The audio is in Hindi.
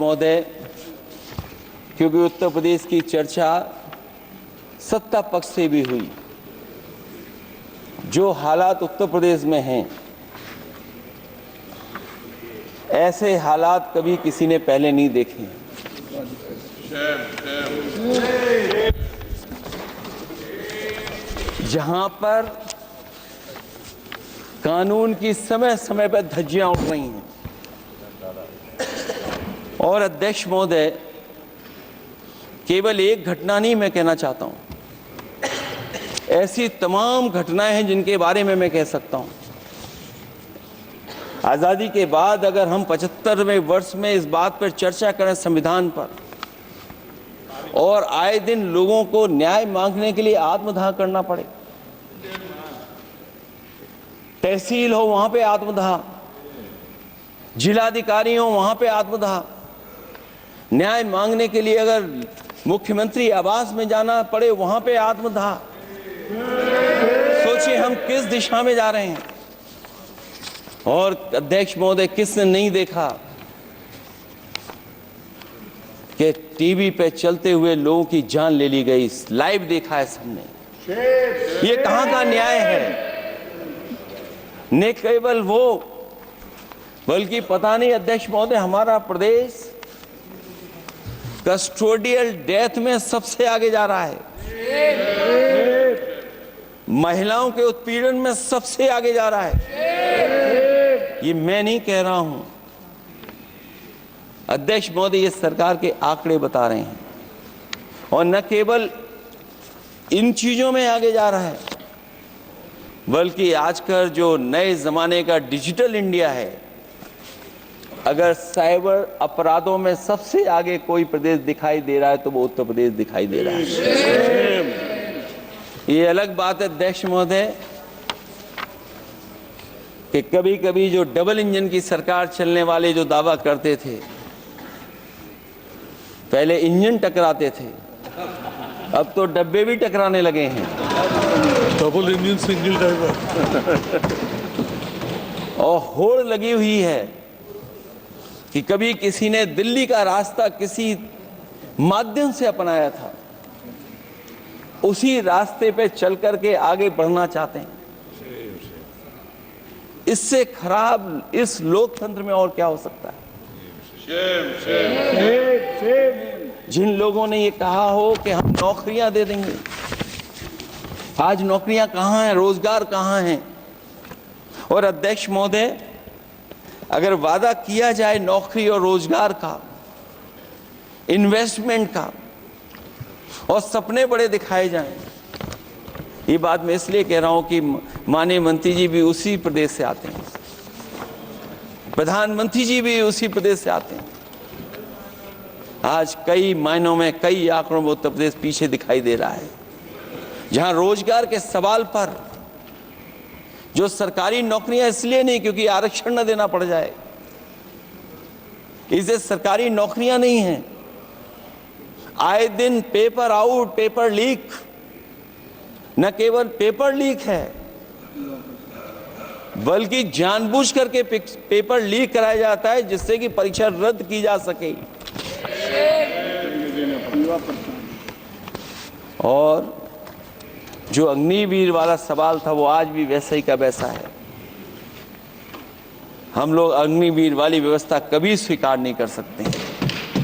महोदय, क्योंकि उत्तर प्रदेश की चर्चा सत्ता पक्ष से भी हुई, जो हालात उत्तर प्रदेश में हैं, ऐसे हालात कभी किसी ने पहले नहीं देखे। जहां पर कानून की समय समय पर धज्जियां उड़ रही हैं। और अध्यक्ष महोदय, केवल एक घटना नहीं मैं कहना चाहता हूं, ऐसी तमाम घटनाएं हैं जिनके बारे में मैं कह सकता हूं। आज़ादी के बाद अगर हम 75वें वर्ष में इस बात पर चर्चा करें संविधान पर, और आए दिन लोगों को न्याय मांगने के लिए आत्मदाह करना पड़े, तहसील हो वहां पे आत्मदाह, जिलाधिकारी हो वहां पे आत्मदाह, न्याय मांगने के लिए अगर मुख्यमंत्री आवास में जाना पड़े वहां पे आत्मदाह। सोचिए हम किस दिशा में जा रहे हैं। और अध्यक्ष महोदय, किसने नहीं देखा कि टीवी पे चलते हुए लोगों की जान ले ली गई? लाइव देखा है सबने। ये कहां का न्याय है? न केवल वो, बल्कि पता नहीं अध्यक्ष महोदय, हमारा प्रदेश कस्टोडियल डेथ में सबसे आगे जा रहा है, महिलाओं के उत्पीड़न में सबसे आगे जा रहा है। ये मैं नहीं कह रहा हूं, अध्यक्ष महोदय, ये सरकार के आंकड़े बता रहे हैं। और न केवल इन चीजों में आगे जा रहा है, बल्कि आजकल जो नए जमाने का डिजिटल इंडिया है, अगर साइबर अपराधों में सबसे आगे कोई प्रदेश दिखाई दे रहा है तो वो उत्तर प्रदेश दिखाई दे रहा है। ये अलग बात है अध्यक्ष महोदय कि कभी कभी जो डबल इंजन की सरकार चलने वाले जो दावा करते थे, पहले इंजन टकराते थे, अब तो डब्बे भी टकराने लगे हैं। Double engine single driver. और होड़ लगी हुई है कि कभी किसी ने दिल्ली का रास्ता किसी माध्यम से अपनाया था, उसी रास्ते पे चल करके आगे बढ़ना चाहते हैं। इससे खराब इस लोकतंत्र में और क्या हो सकता है? जिन लोगों ने ये कहा हो कि हम नौकरियां दे देंगे, आज नौकरियां कहां हैं? रोजगार कहां हैं? और अध्यक्ष महोदय, अगर वादा किया जाए नौकरी और रोजगार का, इन्वेस्टमेंट का, और सपने बड़े दिखाए जाएं, ये बात मैं इसलिए कह रहा हूं कि माननीय मंत्री जी भी उसी प्रदेश से आते हैं, प्रधानमंत्री जी भी उसी प्रदेश से आते हैं। आज कई मायनों में, कई आंकड़ों में उत्तर प्रदेश पीछे दिखाई दे रहा है। जहां रोजगार के सवाल पर, जो सरकारी नौकरियां इसलिए नहीं क्योंकि आरक्षण न देना पड़ जाए, इसे सरकारी नौकरियां नहीं हैं, आए दिन पेपर आउट, पेपर लीक, न केवल पेपर लीक है बल्कि जानबूझ करके पेपर लीक कराया जाता है जिससे कि परीक्षा रद्द की जा सके। और जो अग्निवीर वाला सवाल था वो आज भी वैसा ही का वैसा है। हम लोग अग्निवीर वाली व्यवस्था कभी स्वीकार नहीं कर सकते।